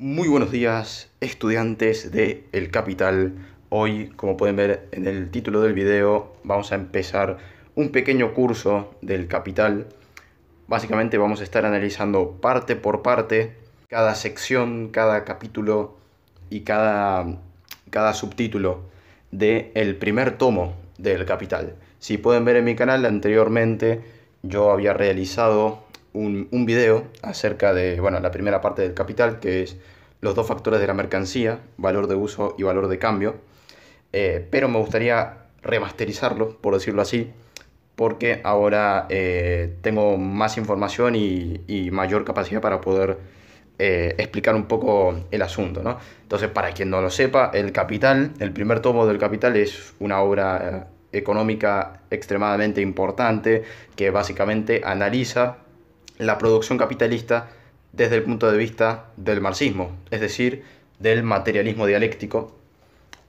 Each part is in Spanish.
Muy buenos días, estudiantes de El Capital. Hoy, como pueden ver en el título del video, vamos a empezar un pequeño curso del Capital. Básicamente vamos a estar analizando parte por parte cada sección, cada capítulo y cada subtítulo del primer tomo del Capital. Si pueden ver en mi canal anteriormente, yo había realizado un video acerca de, bueno, la primera parte del Capital, que es los dos factores de la mercancía, valor de uso y valor de cambio. Pero me gustaría remasterizarlo, por decirlo así, porque ahora tengo más información y mayor capacidad para poder explicar un poco el asunto, ¿no? Entonces, para quien no lo sepa, El Capital, el primer tomo del Capital es una obra económica extremadamente importante que básicamente analiza la producción capitalista desde el punto de vista del marxismo, es decir, del materialismo dialéctico,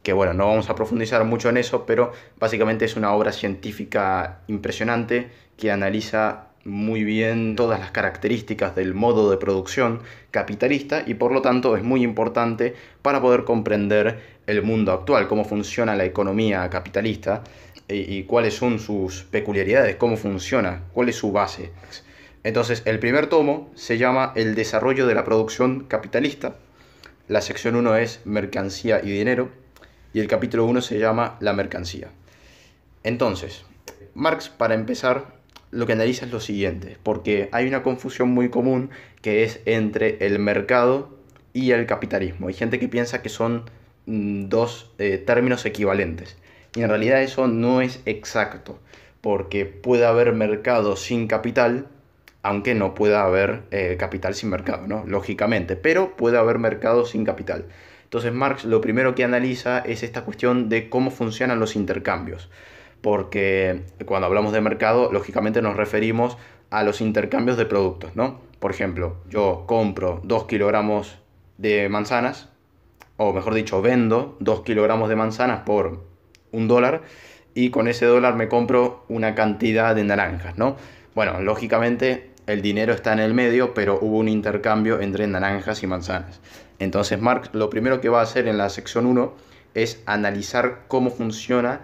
que bueno, no vamos a profundizar mucho en eso, pero básicamente es una obra científica impresionante que analiza muy bien todas las características del modo de producción capitalista y por lo tanto es muy importante para poder comprender el mundo actual, cómo funciona la economía capitalista y cuáles son sus peculiaridades, cómo funciona, cuál es su base. Entonces, el primer tomo se llama El desarrollo de la producción capitalista. La sección 1 es Mercancía y dinero y el capítulo 1 se llama La mercancía. Entonces, Marx, para empezar, lo que analiza es lo siguiente, porque hay una confusión muy común que es entre el mercado y el capitalismo. Hay gente que piensa que son dos términos equivalentes y en realidad eso no es exacto, porque puede haber mercado sin capital, aunque no pueda haber capital sin mercado, ¿no? Lógicamente, pero puede haber mercado sin capital. Entonces Marx lo primero que analiza es esta cuestión de cómo funcionan los intercambios, porque cuando hablamos de mercado, lógicamente nos referimos a los intercambios de productos, ¿no? Por ejemplo, yo compro 2 kilogramos de manzanas, o mejor dicho, vendo 2 kilogramos de manzanas por $1 y con ese dólar me compro una cantidad de naranjas, ¿no? Bueno, lógicamente el dinero está en el medio, pero hubo un intercambio entre naranjas y manzanas. Entonces Marx lo primero que va a hacer en la sección 1 es analizar cómo funciona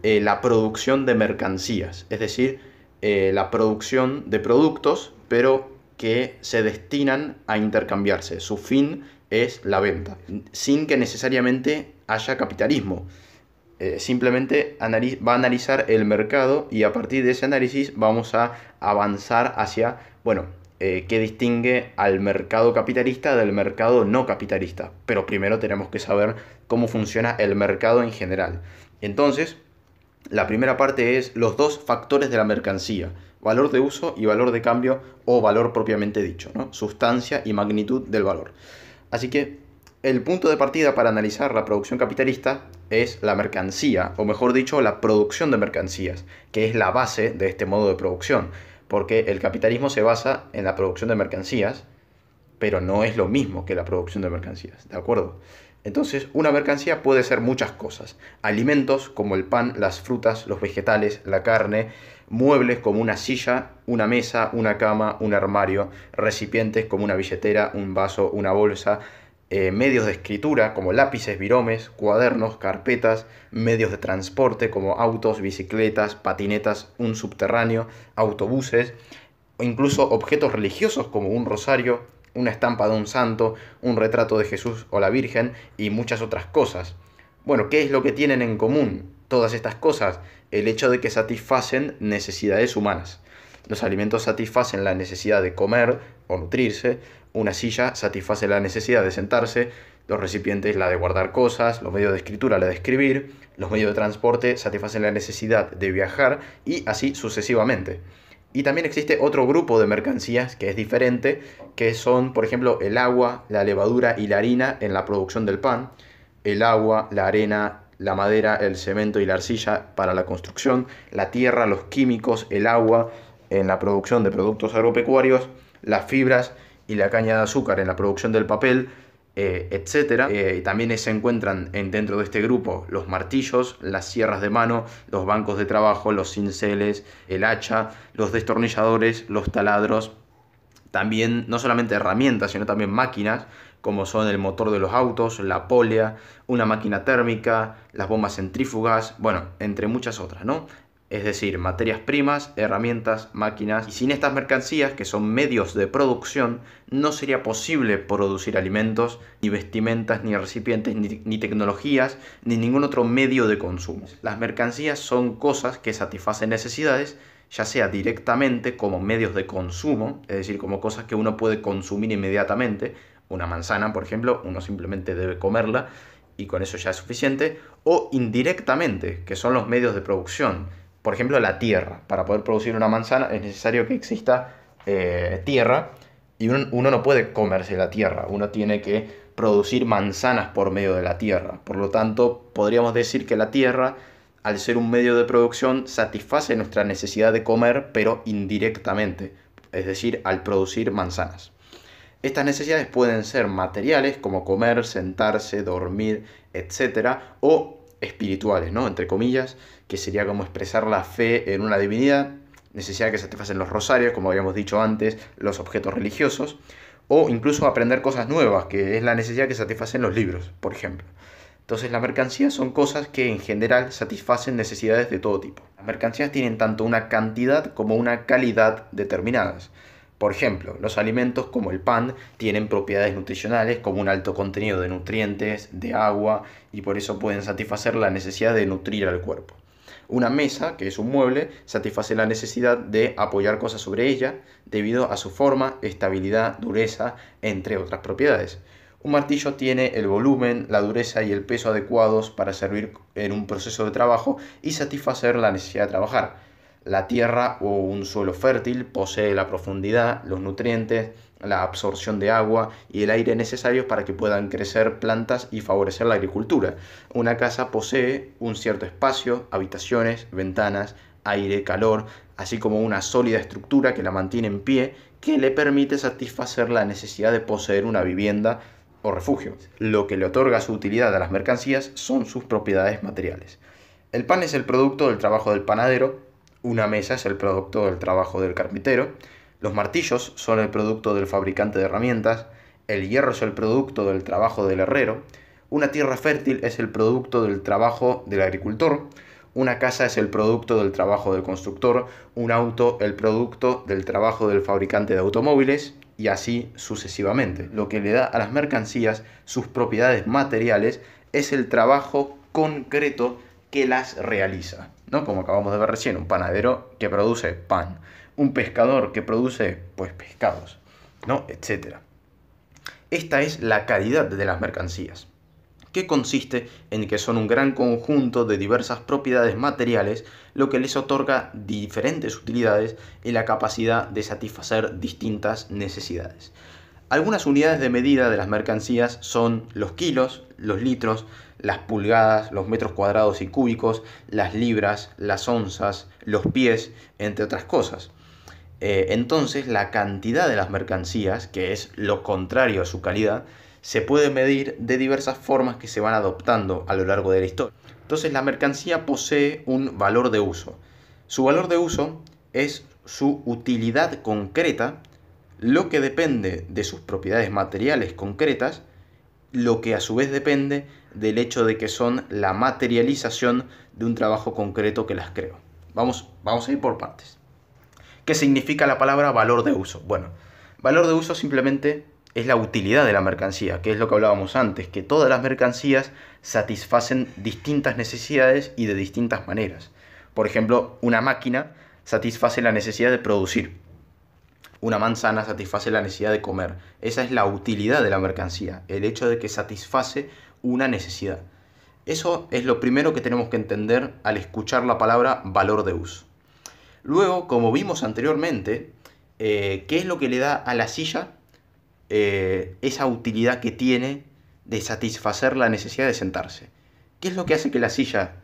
la producción de mercancías, es decir, la producción de productos, pero que se destinan a intercambiarse. Su fin es la venta, sin que necesariamente haya capitalismo. Simplemente va a analizar el mercado y a partir de ese análisis vamos a avanzar hacia, bueno, qué distingue al mercado capitalista del mercado no capitalista. Pero primero tenemos que saber cómo funciona el mercado en general. Entonces, la primera parte es los dos factores de la mercancía, valor de uso y valor de cambio o valor propiamente dicho, ¿no? Sustancia y magnitud del valor. Así que el punto de partida para analizar la producción capitalista es la mercancía, o mejor dicho, la producción de mercancías, que es la base de este modo de producción, porque el capitalismo se basa en la producción de mercancías, pero no es lo mismo que la producción de mercancías, ¿de acuerdo? Entonces, una mercancía puede ser muchas cosas. Alimentos como el pan, las frutas, los vegetales, la carne, muebles como una silla, una mesa, una cama, un armario, recipientes como una billetera, un vaso, una bolsa, medios de escritura como lápices, viromes, cuadernos, carpetas, medios de transporte como autos, bicicletas, patinetas, un subterráneo, autobuses, o incluso objetos religiosos como un rosario, una estampa de un santo, un retrato de Jesús o la Virgen y muchas otras cosas. Bueno, ¿qué es lo que tienen en común todas estas cosas? El hecho de que satisfacen necesidades humanas. Los alimentos satisfacen la necesidad de comer o nutrirse, una silla satisface la necesidad de sentarse, los recipientes la de guardar cosas, los medios de escritura la de escribir, los medios de transporte satisfacen la necesidad de viajar y así sucesivamente. Y también existe otro grupo de mercancías que es diferente, que son, por ejemplo, el agua, la levadura y la harina en la producción del pan, el agua, la arena, la madera, el cemento y la arcilla para la construcción, la tierra, los químicos, el agua en la producción de productos agropecuarios, las fibras y la caña de azúcar en la producción del papel, etcétera. También se encuentran dentro de este grupo los martillos, las sierras de mano, los bancos de trabajo, los cinceles, el hacha, los destornilladores, los taladros. También no solamente herramientas, sino también máquinas como son el motor de los autos, la polea, una máquina térmica, las bombas centrífugas, bueno, entre muchas otras, ¿no? Es decir, materias primas, herramientas, máquinas. Y sin estas mercancías, que son medios de producción, no sería posible producir alimentos, ni vestimentas, ni recipientes, ni tecnologías, ni ningún otro medio de consumo. Las mercancías son cosas que satisfacen necesidades, ya sea directamente como medios de consumo, es decir, como cosas que uno puede consumir inmediatamente. Una manzana, por ejemplo, uno simplemente debe comerla y con eso ya es suficiente. O indirectamente, que son los medios de producción. Por ejemplo, la tierra. Para poder producir una manzana es necesario que exista tierra y uno no puede comerse la tierra. Uno tiene que producir manzanas por medio de la tierra. Por lo tanto, podríamos decir que la tierra, al ser un medio de producción, satisface nuestra necesidad de comer, pero indirectamente. Es decir, al producir manzanas. Estas necesidades pueden ser materiales, como comer, sentarse, dormir, etc. O espirituales, ¿no? Entre comillas, que sería como expresar la fe en una divinidad, necesidad que satisfacen los rosarios, como habíamos dicho antes, los objetos religiosos, o incluso aprender cosas nuevas, que es la necesidad que satisfacen los libros, por ejemplo. Entonces las mercancías son cosas que en general satisfacen necesidades de todo tipo. Las mercancías tienen tanto una cantidad como una calidad determinadas. Por ejemplo, los alimentos como el pan tienen propiedades nutricionales como un alto contenido de nutrientes, de agua, y por eso pueden satisfacer la necesidad de nutrir al cuerpo. Una mesa, que es un mueble, satisface la necesidad de apoyar cosas sobre ella debido a su forma, estabilidad, dureza, entre otras propiedades. Un martillo tiene el volumen, la dureza y el peso adecuados para servir en un proceso de trabajo y satisfacer la necesidad de trabajar. La tierra o un suelo fértil posee la profundidad, los nutrientes, la absorción de agua y el aire necesarios para que puedan crecer plantas y favorecer la agricultura. Una casa posee un cierto espacio, habitaciones, ventanas, aire, calor, así como una sólida estructura que la mantiene en pie, que le permite satisfacer la necesidad de poseer una vivienda o refugio. Lo que le otorga su utilidad a las mercancías son sus propiedades materiales. El pan es el producto del trabajo del panadero. Una mesa es el producto del trabajo del carpintero, los martillos son el producto del fabricante de herramientas, el hierro es el producto del trabajo del herrero, una tierra fértil es el producto del trabajo del agricultor, una casa es el producto del trabajo del constructor, un auto el producto del trabajo del fabricante de automóviles y así sucesivamente. Lo que le da a las mercancías sus propiedades materiales es el trabajo concreto que las realiza, ¿no? Como acabamos de ver recién, un panadero que produce pan, un pescador que produce, pues, pescados, ¿no? Etcétera. Esta es la calidad de las mercancías, que consiste en que son un gran conjunto de diversas propiedades materiales, lo que les otorga diferentes utilidades y la capacidad de satisfacer distintas necesidades. Algunas unidades de medida de las mercancías son los kilos, los litros, las pulgadas, los metros cuadrados y cúbicos, las libras, las onzas, los pies, entre otras cosas. Entonces, la cantidad de las mercancías, que es lo contrario a su calidad, se puede medir de diversas formas que se van adoptando a lo largo de la historia. Entonces, la mercancía posee un valor de uso. Su valor de uso es su utilidad concreta, lo que depende de sus propiedades materiales concretas, lo que a su vez depende del hecho de que son la materialización de un trabajo concreto que las creó. Vamos a ir por partes. ¿Qué significa la palabra valor de uso? Bueno, valor de uso simplemente es la utilidad de la mercancía, que es lo que hablábamos antes, que todas las mercancías satisfacen distintas necesidades y de distintas maneras. Por ejemplo, una máquina satisface la necesidad de producir. Una manzana satisface la necesidad de comer. Esa es la utilidad de la mercancía, el hecho de que satisface una necesidad. Eso es lo primero que tenemos que entender al escuchar la palabra valor de uso. Luego, como vimos anteriormente, ¿qué es lo que le da a la silla esa utilidad que tiene de satisfacer la necesidad de sentarse? ¿Qué es lo que hace que la silla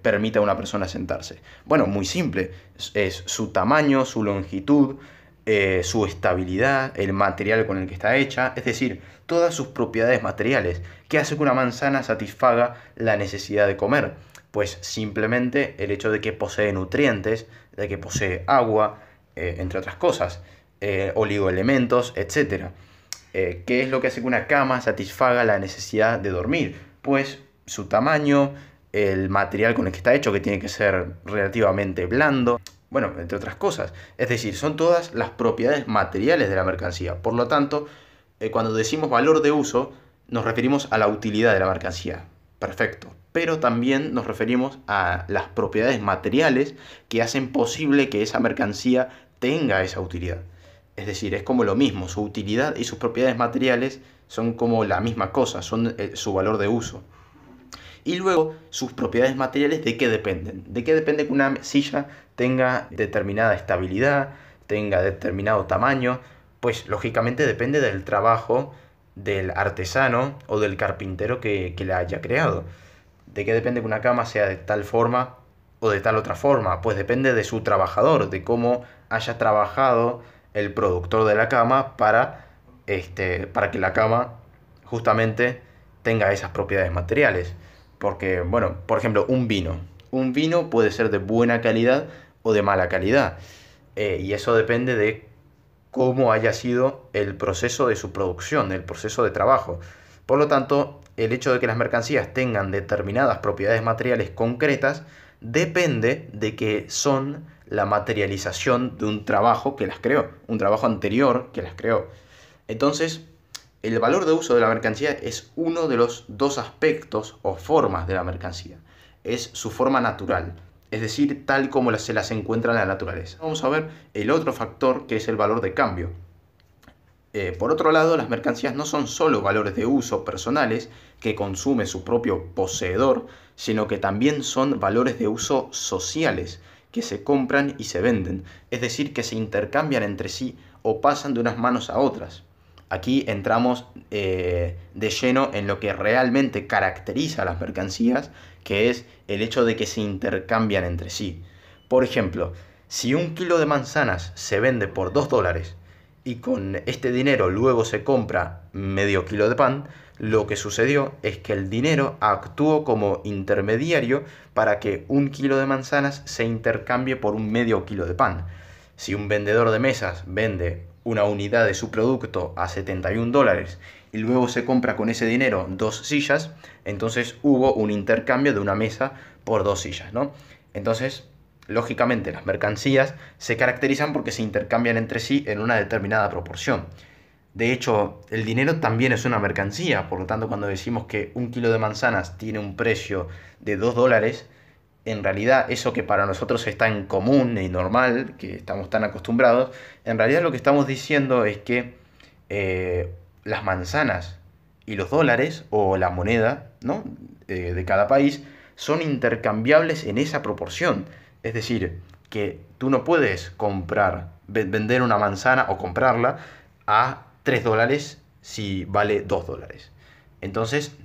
permita a una persona sentarse? Bueno, muy simple, es su tamaño, su longitud, su estabilidad, el material con el que está hecha, es decir, todas sus propiedades materiales. ¿Qué hace que una manzana satisfaga la necesidad de comer? Pues simplemente el hecho de que posee nutrientes, de que posee agua, entre otras cosas, oligoelementos, etc. ¿Qué es lo que hace que una cama satisfaga la necesidad de dormir? Pues su tamaño, el material con el que está hecho, que tiene que ser relativamente blando, bueno, entre otras cosas. Es decir, son todas las propiedades materiales de la mercancía. Por lo tanto, cuando decimos valor de uso, nos referimos a la utilidad de la mercancía. Perfecto. Pero también nos referimos a las propiedades materiales que hacen posible que esa mercancía tenga esa utilidad. Es decir, es como lo mismo, su utilidad y sus propiedades materiales son como la misma cosa, son su valor de uso. Y luego, sus propiedades materiales, ¿de qué dependen? ¿De qué depende que una silla tenga determinada estabilidad, tenga determinado tamaño? Pues lógicamente depende del trabajo del artesano o del carpintero que la haya creado. ¿De qué depende que una cama sea de tal forma o de tal otra forma? Pues depende de su trabajador, de cómo haya trabajado el productor de la cama para que la cama justamente tenga esas propiedades materiales. Porque, bueno, por ejemplo, un vino. Un vino puede ser de buena calidad o de mala calidad. Y eso depende de cómo haya sido el proceso de su producción, el proceso de trabajo. Por lo tanto, el hecho de que las mercancías tengan determinadas propiedades materiales concretas depende de que son la materialización de un trabajo que las creó, un trabajo anterior que las creó. Entonces, el valor de uso de la mercancía es uno de los dos aspectos o formas de la mercancía. Es su forma natural, es decir, tal como se las encuentra en la naturaleza. Vamos a ver el otro factor, que es el valor de cambio. Por otro lado, las mercancías no son solo valores de uso personales que consume su propio poseedor, sino que también son valores de uso sociales que se compran y se venden, es decir, que se intercambian entre sí o pasan de unas manos a otras. Aquí entramos de lleno en lo que realmente caracteriza a las mercancías, que es el hecho de que se intercambian entre sí. Por ejemplo, si un kilo de manzanas se vende por $2 y con este dinero luego se compra medio kilo de pan, lo que sucedió es que el dinero actuó como intermediario para que un kilo de manzanas se intercambie por un medio kilo de pan. Si un vendedor de mesas vende una unidad de su producto a $71 y luego se compra con ese dinero 2 sillas, entonces hubo un intercambio de una mesa por 2 sillas, ¿no? Entonces, lógicamente, las mercancías se caracterizan porque se intercambian entre sí en una determinada proporción. De hecho, el dinero también es una mercancía, por lo tanto, cuando decimos que un kilo de manzanas tiene un precio de $2, en realidad eso que para nosotros está en común y normal, que estamos tan acostumbrados, en realidad lo que estamos diciendo es que las manzanas y los dólares, o la moneda, ¿no? De cada país, son intercambiables en esa proporción. Es decir, que tú no puedes vender una manzana o comprarla a $3 si vale $2. Entonces,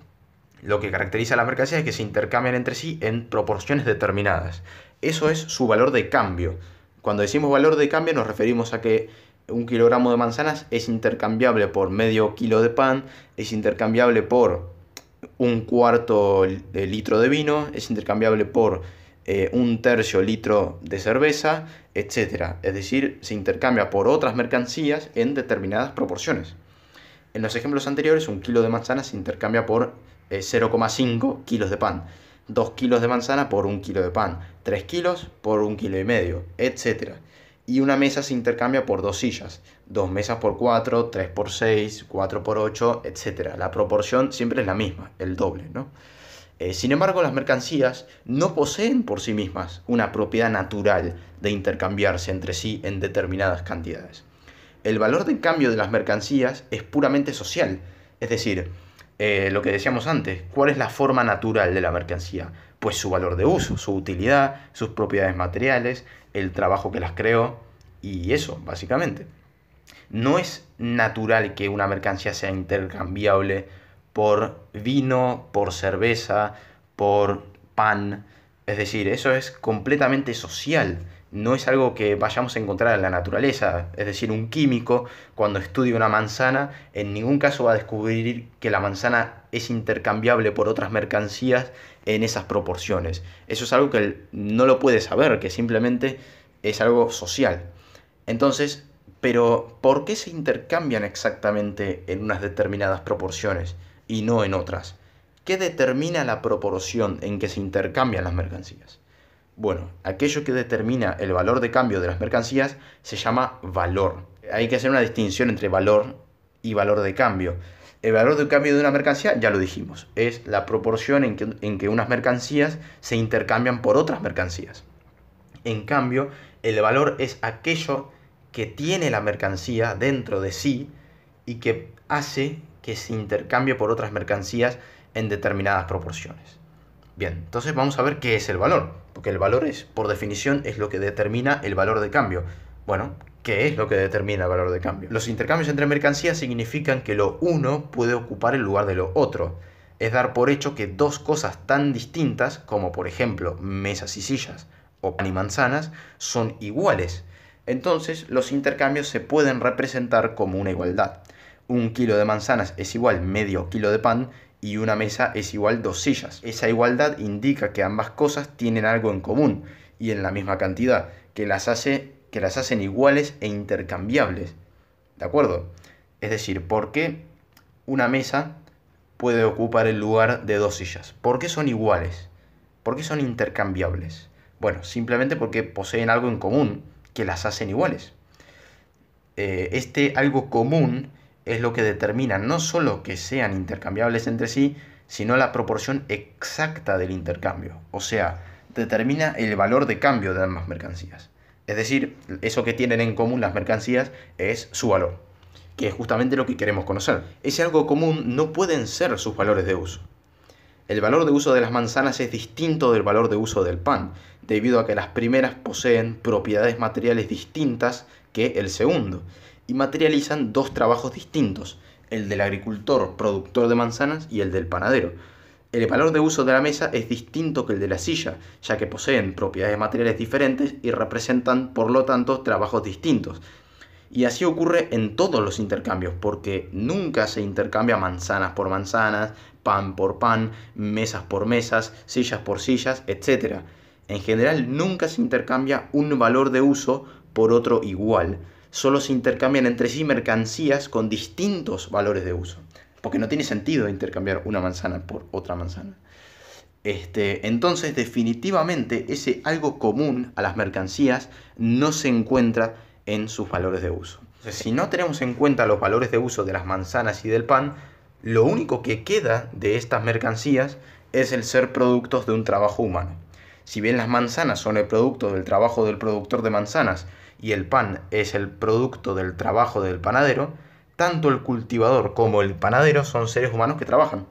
lo que caracteriza a las mercancías es que se intercambian entre sí en proporciones determinadas. Eso es su valor de cambio. Cuando decimos valor de cambio nos referimos a que un kilogramo de manzanas es intercambiable por medio kilo de pan, es intercambiable por un cuarto de litro de vino, es intercambiable por un tercio litro de cerveza, etc. Es decir, se intercambia por otras mercancías en determinadas proporciones. En los ejemplos anteriores, un kilo de manzana se intercambia por 0,5 kilos de pan, 2 kilos de manzana por 1 kilo de pan, 3 kilos por 1,5 kilos, etc. Y una mesa se intercambia por 2 sillas, 2 mesas por 4, 3 por 6, 4 por 8, etc. La proporción siempre es la misma, el doble, ¿no? Sin embargo, las mercancías no poseen por sí mismas una propiedad natural de intercambiarse entre sí en determinadas cantidades. El valor de cambio de las mercancías es puramente social, es decir, lo que decíamos antes, ¿cuál es la forma natural de la mercancía? Pues su valor de uso, su utilidad, sus propiedades materiales, el trabajo que las creó y eso, básicamente. No es natural que una mercancía sea intercambiable por vino, por cerveza, por pan. Es decir, eso es completamente social. No es algo que vayamos a encontrar en la naturaleza. Es decir, un químico, cuando estudia una manzana, en ningún caso va a descubrir que la manzana es intercambiable por otras mercancías en esas proporciones. Eso es algo que él no lo puede saber, que simplemente es algo social. Entonces, Pero, ¿por qué se intercambian exactamente en unas determinadas proporciones y no en otras? ¿Qué determina la proporción en que se intercambian las mercancías? Bueno, aquello que determina el valor de cambio de las mercancías se llama valor. Hay que hacer una distinción entre valor y valor de cambio. El valor de cambio de una mercancía, ya lo dijimos, es la proporción en que unas mercancías se intercambian por otras mercancías. En cambio, el valor es aquello que tiene la mercancía dentro de sí y que hace que se intercambie por otras mercancías en determinadas proporciones. Bien, entonces vamos a ver qué es el valor, porque el valor es, por definición, es lo que determina el valor de cambio. Bueno, ¿qué es lo que determina el valor de cambio? Los intercambios entre mercancías significan que lo uno puede ocupar el lugar de lo otro. Es dar por hecho que dos cosas tan distintas, como por ejemplo mesas y sillas o pan y manzanas, son iguales. Entonces los intercambios se pueden representar como una igualdad. Un kilo de manzanas es igual medio kilo de pan y una mesa es igual 2 sillas. Esa igualdad indica que ambas cosas tienen algo en común y en la misma cantidad, que las hacen iguales e intercambiables. ¿De acuerdo? Es decir, ¿por qué una mesa puede ocupar el lugar de 2 sillas? ¿Por qué son iguales? ¿Por qué son intercambiables? Bueno, simplemente porque poseen algo en común que las hacen iguales. Este algo común es lo que determina no solo que sean intercambiables entre sí, sino la proporción exacta del intercambio. O sea, determina el valor de cambio de ambas mercancías. Es decir, eso que tienen en común las mercancías es su valor, que es justamente lo que queremos conocer. Ese algo común no pueden ser sus valores de uso. El valor de uso de las manzanas es distinto del valor de uso del pan, debido a que las primeras poseen propiedades materiales distintas que el segundo, y materializan dos trabajos distintos, el del agricultor productor de manzanas y el del panadero. El valor de uso de la mesa es distinto que el de la silla, ya que poseen propiedades materiales diferentes y representan, por lo tanto, trabajos distintos. Y así ocurre en todos los intercambios, porque nunca se intercambia manzanas por manzanas, pan por pan, mesas por mesas, sillas por sillas, etc. En general nunca se intercambia un valor de uso por otro igual. Solo se intercambian entre sí mercancías con distintos valores de uso. Porque no tiene sentido intercambiar una manzana por otra manzana. Entonces, definitivamente, ese algo común a las mercancías no se encuentra en sus valores de uso. Entonces, si no tenemos en cuenta los valores de uso de las manzanas y del pan, lo único que queda de estas mercancías es el ser productos de un trabajo humano. Si bien las manzanas son el producto del trabajo del productor de manzanas y el pan es el producto del trabajo del panadero, tanto el cultivador como el panadero son seres humanos que trabajan.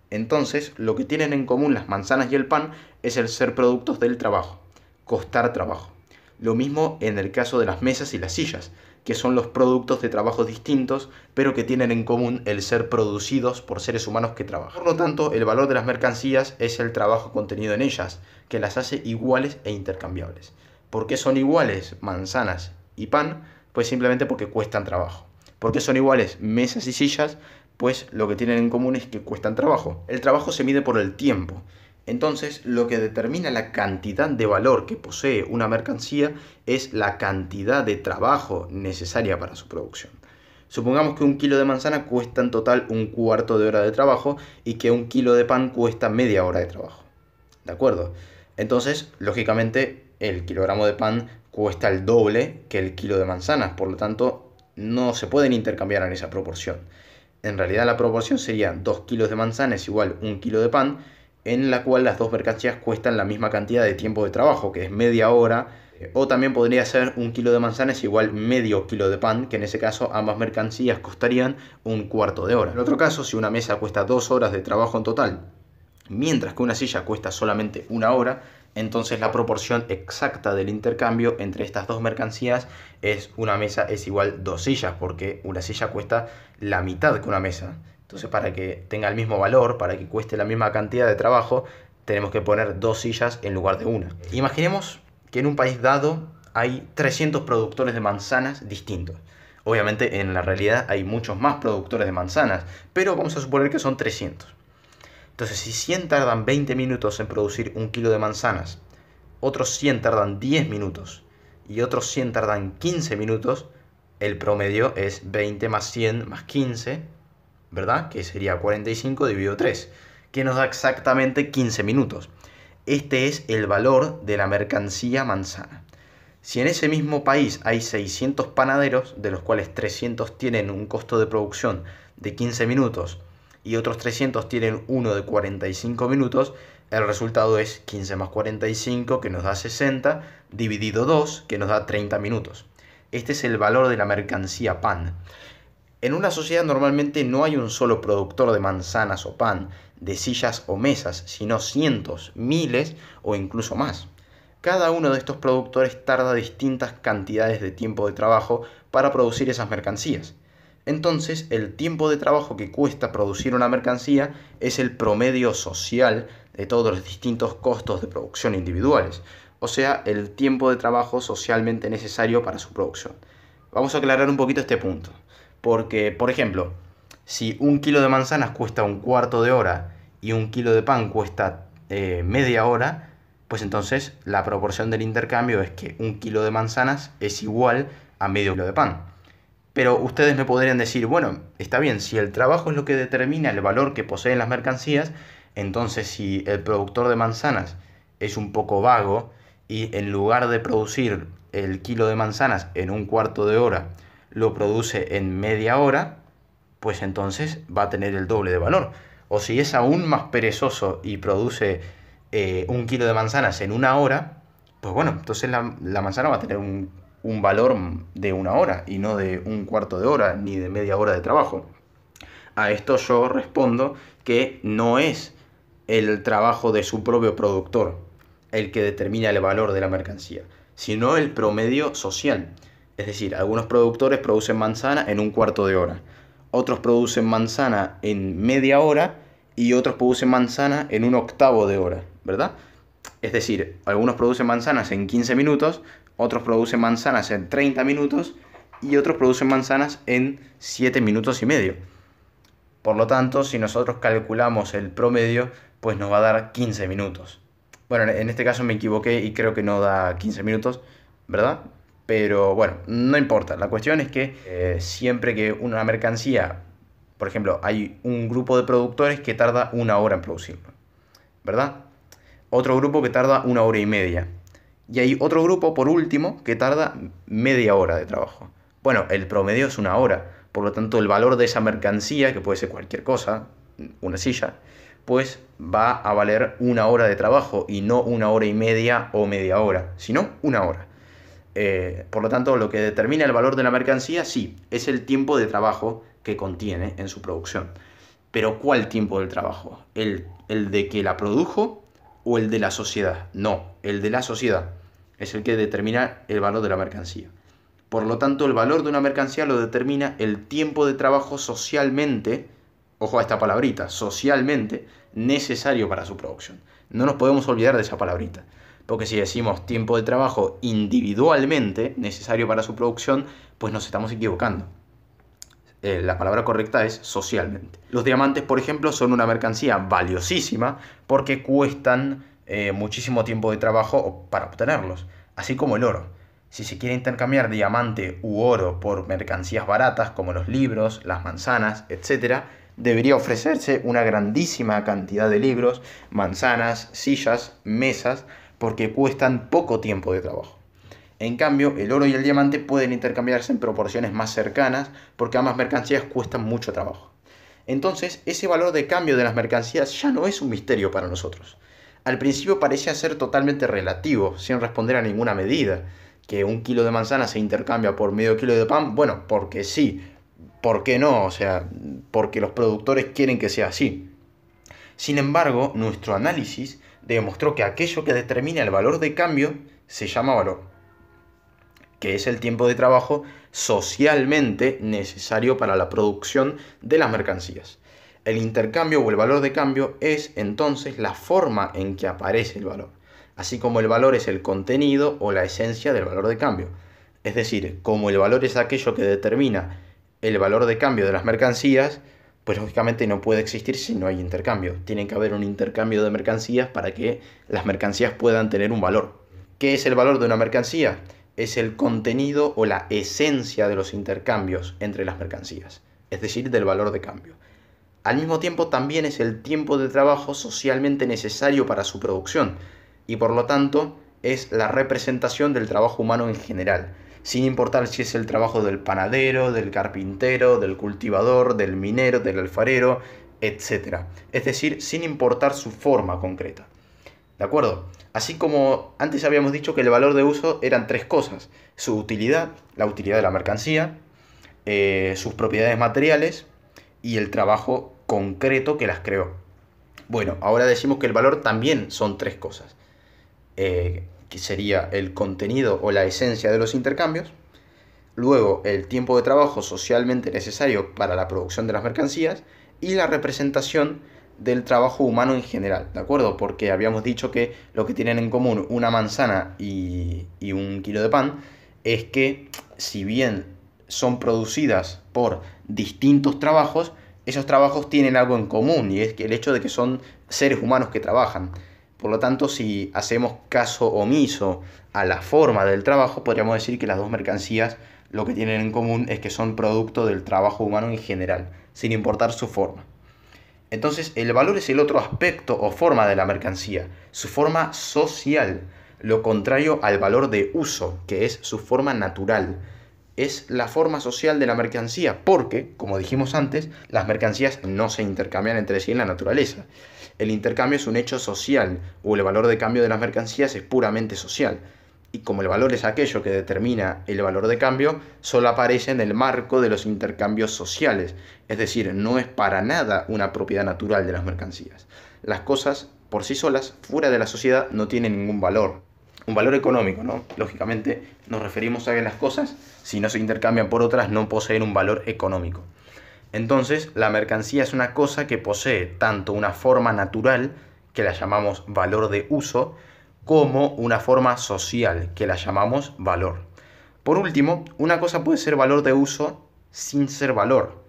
Entonces, lo que tienen en común las manzanas y el pan es el ser productos del trabajo, costar trabajo. Lo mismo en el caso de las mesas y las sillas, que son los productos de trabajos distintos, pero que tienen en común el ser producidos por seres humanos que trabajan. Por lo tanto, el valor de las mercancías es el trabajo contenido en ellas, que las hace iguales e intercambiables. ¿Por qué son iguales manzanas y pan? Pues simplemente porque cuestan trabajo. ¿Por qué son iguales mesas y sillas? Pues lo que tienen en común es que cuestan trabajo. El trabajo se mide por el tiempo. Entonces, lo que determina la cantidad de valor que posee una mercancía es la cantidad de trabajo necesaria para su producción. Supongamos que un kilo de manzana cuesta en total un cuarto de hora de trabajo y que un kilo de pan cuesta media hora de trabajo. ¿De acuerdo? Entonces, lógicamente, el kilogramo de pan cuesta el doble que el kilo de manzanas. Por lo tanto, no se pueden intercambiar en esa proporción. En realidad, la proporción sería 2 kilos de manzana es igual 1 kilo de pan, en la cual las dos mercancías cuestan la misma cantidad de tiempo de trabajo, que es media hora, o también podría ser 1 kilo de manzana es igual medio kilo de pan, que en ese caso ambas mercancías costarían un cuarto de hora. En otro caso, si una mesa cuesta 2 horas de trabajo en total, mientras que una silla cuesta solamente 1 hora, entonces la proporción exacta del intercambio entre estas dos mercancías es una mesa es igual 2 sillas, porque una silla cuesta la mitad que una mesa. Entonces, para que tenga el mismo valor, para que cueste la misma cantidad de trabajo, tenemos que poner 2 sillas en lugar de una. Imaginemos que en un país dado hay 300 productores de manzanas distintos. Obviamente, en la realidad hay muchos más productores de manzanas, pero vamos a suponer que son 300. Entonces, si 100 tardan 20 minutos en producir 1 kilo de manzanas, otros 100 tardan 10 minutos y otros 100 tardan 15 minutos, el promedio es 20 más 100 más 15, ¿verdad? Que sería 45 dividido 3, que nos da exactamente 15 minutos. Este es el valor de la mercancía manzana. Si en ese mismo país hay 600 panaderos, de los cuales 300 tienen un costo de producción de 15 minutos y otros 300 tienen uno de 45 minutos, el resultado es 15 más 45, que nos da 60, dividido 2, que nos da 30 minutos. Este es el valor de la mercancía pan. En una sociedad normalmente no hay un solo productor de manzanas o pan, de sillas o mesas, sino cientos, miles o incluso más. Cada uno de estos productores tarda distintas cantidades de tiempo de trabajo para producir esas mercancías. Entonces, el tiempo de trabajo que cuesta producir una mercancía es el promedio social de todos los distintos costos de producción individuales, o sea, el tiempo de trabajo socialmente necesario para su producción. Vamos a aclarar un poquito este punto, porque, por ejemplo, si un kilo de manzanas cuesta un cuarto de hora y un kilo de pan cuesta media hora, pues entonces la proporción del intercambio es que un kilo de manzanas es igual a medio kilo de pan. Pero ustedes me podrían decir, bueno, está bien, si el trabajo es lo que determina el valor que poseen las mercancías, entonces si el productor de manzanas es un poco vago y en lugar de producir el kilo de manzanas en un cuarto de hora, lo produce en media hora, pues entonces va a tener el doble de valor. O si es aún más perezoso y produce un kilo de manzanas en una hora, pues bueno, entonces la manzana va a tener un valor de una hora y no de un cuarto de hora ni de media hora de trabajo. A esto yo respondo que no es el trabajo de su propio productor el que determina el valor de la mercancía, sino el promedio social. Es decir, algunos productores producen manzana en un cuarto de hora, otros producen manzana en media hora y otros producen manzana en un octavo de hora, ¿verdad? Es decir, algunos producen manzanas en 15 minutos, otros producen manzanas en 30 minutos y otros producen manzanas en 7 minutos y medio. Por lo tanto, si nosotros calculamos el promedio, pues nos va a dar 15 minutos. Bueno, en este caso me equivoqué y creo que no da 15 minutos, ¿verdad? Pero bueno, no importa. La cuestión es que siempre que una mercancía, por ejemplo, hay un grupo de productores que tarda una hora en producirlo, ¿verdad? Otro grupo que tarda una hora y media. Y hay otro grupo, por último, que tarda media hora de trabajo. Bueno, el promedio es una hora. Por lo tanto, el valor de esa mercancía, que puede ser cualquier cosa, una silla, pues va a valer una hora de trabajo y no una hora y media o media hora, sino una hora. Por lo tanto, lo que determina el valor de la mercancía, sí, es el tiempo de trabajo que contiene en su producción. Pero ¿cuál tiempo del trabajo? ¿El de que la produjo o el de la sociedad? No, el de la sociedad es el que determina el valor de la mercancía. Por lo tanto, el valor de una mercancía lo determina el tiempo de trabajo socialmente, ojo a esta palabrita, socialmente necesario para su producción. No nos podemos olvidar de esa palabrita, porque si decimos tiempo de trabajo individualmente necesario para su producción, pues nos estamos equivocando. La palabra correcta es socialmente. Los diamantes, por ejemplo, son una mercancía valiosísima porque cuestan muchísimo tiempo de trabajo para obtenerlos, así como el oro. Si se quiere intercambiar diamante u oro por mercancías baratas como los libros, las manzanas, etc., debería ofrecerse una grandísima cantidad de libros, manzanas, sillas, mesas, porque cuestan poco tiempo de trabajo. En cambio, el oro y el diamante pueden intercambiarse en proporciones más cercanas porque ambas mercancías cuestan mucho trabajo. Entonces, ese valor de cambio de las mercancías ya no es un misterio para nosotros. Al principio parecía ser totalmente relativo, sin responder a ninguna medida. Que un kilo de manzana se intercambia por medio kilo de pan, bueno, porque sí, ¿por qué no? O sea, porque los productores quieren que sea así. Sin embargo, nuestro análisis demostró que aquello que determina el valor de cambio se llama valor, que es el tiempo de trabajo socialmente necesario para la producción de las mercancías. El intercambio o el valor de cambio es entonces la forma en que aparece el valor, así como el valor es el contenido o la esencia del valor de cambio. Es decir, como el valor es aquello que determina el valor de cambio de las mercancías, pues lógicamente no puede existir si no hay intercambio. Tiene que haber un intercambio de mercancías para que las mercancías puedan tener un valor. ¿Qué es el valor de una mercancía? es el contenido o la esencia de los intercambios entre las mercancías, es decir, del valor de cambio. Al mismo tiempo también es el tiempo de trabajo socialmente necesario para su producción y por lo tanto es la representación del trabajo humano en general, sin importar si es el trabajo del panadero, del carpintero, del cultivador, del minero, del alfarero, etc. Es decir, sin importar su forma concreta. ¿De acuerdo? Así como antes habíamos dicho que el valor de uso eran tres cosas: su utilidad, la utilidad de la mercancía, sus propiedades materiales y el trabajo concreto que las creó. Bueno, ahora decimos que el valor también son tres cosas, que sería el contenido o la esencia de los intercambios, luego el tiempo de trabajo socialmente necesario para la producción de las mercancías y la representación del trabajo humano en general, ¿de acuerdo? Porque habíamos dicho que lo que tienen en común una manzana y un kilo de pan es que, si bien son producidas por distintos trabajos, esos trabajos tienen algo en común, y es que el hecho de que son seres humanos que trabajan. Por lo tanto, si hacemos caso omiso a la forma del trabajo, podríamos decir que las dos mercancías lo que tienen en común es que son producto del trabajo humano en general, sin importar su forma. Entonces, el valor es el otro aspecto o forma de la mercancía, su forma social, lo contrario al valor de uso, que es su forma natural. Es la forma social de la mercancía, porque, como dijimos antes, las mercancías no se intercambian entre sí en la naturaleza. El intercambio es un hecho social, o el valor de cambio de las mercancías es puramente social. Y como el valor es aquello que determina el valor de cambio, solo aparece en el marco de los intercambios sociales. Es decir, no es para nada una propiedad natural de las mercancías. Las cosas, por sí solas, fuera de la sociedad, no tienen ningún valor. Un valor económico, ¿no? Lógicamente, nos referimos a que las cosas, si no se intercambian por otras, no poseen un valor económico. Entonces, la mercancía es una cosa que posee tanto una forma natural, que la llamamos valor de uso, como una forma social, que la llamamos valor. Por último, una cosa puede ser valor de uso sin ser valor,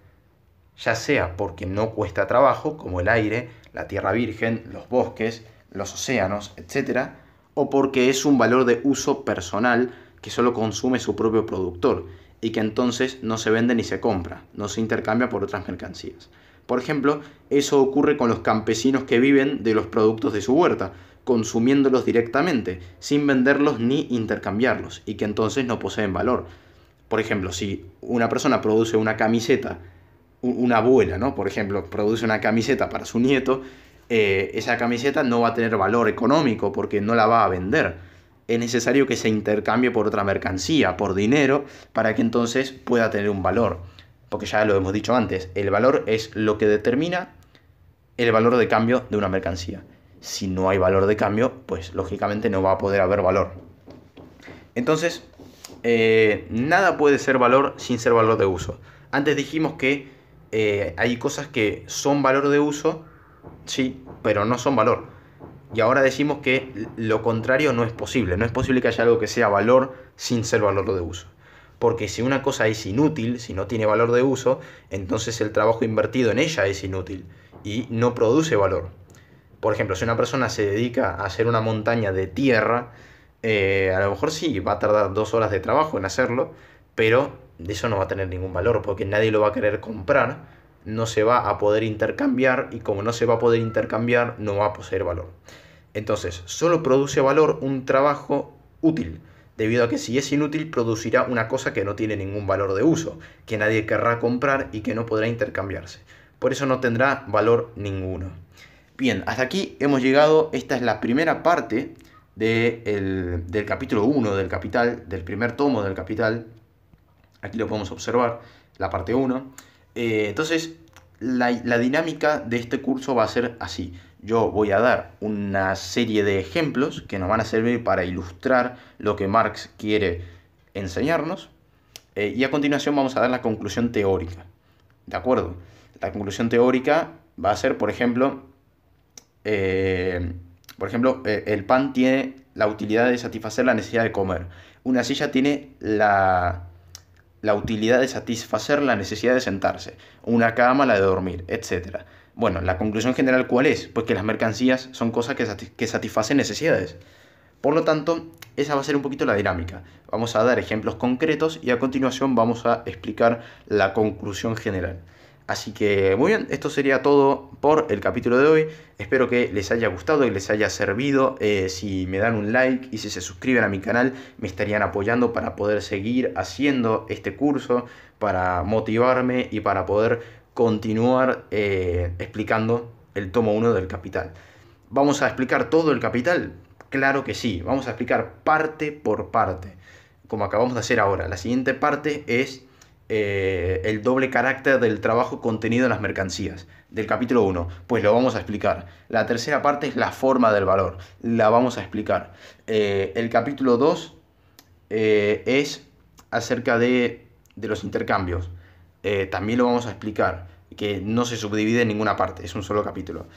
ya sea porque no cuesta trabajo, como el aire, la tierra virgen, los bosques, los océanos, etc., o porque es un valor de uso personal que solo consume su propio productor y que entonces no se vende ni se compra, no se intercambia por otras mercancías. Por ejemplo, eso ocurre con los campesinos que viven de los productos de su huerta, consumiéndolos directamente, sin venderlos ni intercambiarlos, y que entonces no poseen valor. Por ejemplo, si una persona produce una camiseta, una abuela, ¿no? Por ejemplo, produce una camiseta para su nieto, esa camiseta no va a tener valor económico porque no la va a vender. Es necesario que se intercambie por otra mercancía, por dinero, para que entonces pueda tener un valor. Porque ya lo hemos dicho antes, el valor es lo que determina el valor de cambio de una mercancía. Si no hay valor de cambio, pues lógicamente no va a poder haber valor. Entonces, nada puede ser valor sin ser valor de uso. Antes dijimos que hay cosas que son valor de uso, sí, pero no son valor. Y ahora decimos que lo contrario no es posible. No es posible que haya algo que sea valor sin ser valor de uso. Porque si una cosa es inútil, si no tiene valor de uso, entonces el trabajo invertido en ella es inútil y no produce valor. Por ejemplo, si una persona se dedica a hacer una montaña de tierra, a lo mejor sí, va a tardar 2 horas de trabajo en hacerlo, pero de eso no va a tener ningún valor, porque nadie lo va a querer comprar, no se va a poder intercambiar, y como no se va a poder intercambiar, no va a poseer valor. Entonces, solo produce valor un trabajo útil, debido a que si es inútil, producirá una cosa que no tiene ningún valor de uso, que nadie querrá comprar y que no podrá intercambiarse. Por eso no tendrá valor ninguno. Bien, hasta aquí hemos llegado. Esta es la primera parte del capítulo 1 del Capital, del primer tomo del Capital. Aquí lo podemos observar, la parte 1. Entonces, la dinámica de este curso va a ser así. Yo voy a dar una serie de ejemplos que nos van a servir para ilustrar lo que Marx quiere enseñarnos. Y a continuación vamos a dar la conclusión teórica. ¿De acuerdo? La conclusión teórica va a ser, por ejemplo, el pan tiene la utilidad de satisfacer la necesidad de comer. Una silla tiene la utilidad de satisfacer la necesidad de sentarse. Una cama la de dormir, etc. Bueno, la conclusión general, ¿cuál es? Pues que las mercancías son cosas que satisfacen necesidades. Por lo tanto, esa va a ser un poquito la dinámica. Vamos a dar ejemplos concretos y a continuación vamos a explicar la conclusión general. Así que muy bien, esto sería todo por el capítulo de hoy. Espero que les haya gustado y les haya servido. Si me dan un like y si se suscriben a mi canal, me estarían apoyando para poder seguir haciendo este curso, para motivarme y para poder continuar explicando el tomo 1 del Capital. ¿Vamos a explicar todo el Capital? Claro que sí, vamos a explicar parte por parte, como acabamos de hacer ahora. La siguiente parte es el doble carácter del trabajo contenido en las mercancías, del capítulo 1, pues lo vamos a explicar. La tercera parte es la forma del valor, la vamos a explicar. El capítulo 2 es acerca de los intercambios, también lo vamos a explicar, que no se subdivide en ninguna parte, es un solo capítulo.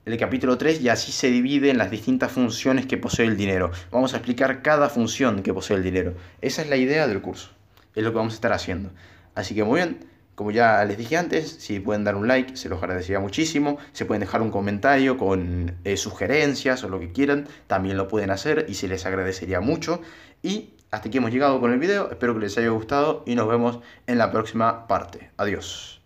El capítulo 3 y así se divide en las distintas funciones que posee el dinero. Vamos a explicar cada función que posee el dinero. Esa es la idea del curso, es lo que vamos a estar haciendo. Así que muy bien, como ya les dije antes, si pueden dar un like, se los agradecería muchísimo. Se pueden dejar un comentario con sugerencias o lo que quieran, también lo pueden hacer y se les agradecería mucho. Y hasta aquí hemos llegado con el video, espero que les haya gustado y nos vemos en la próxima parte. Adiós.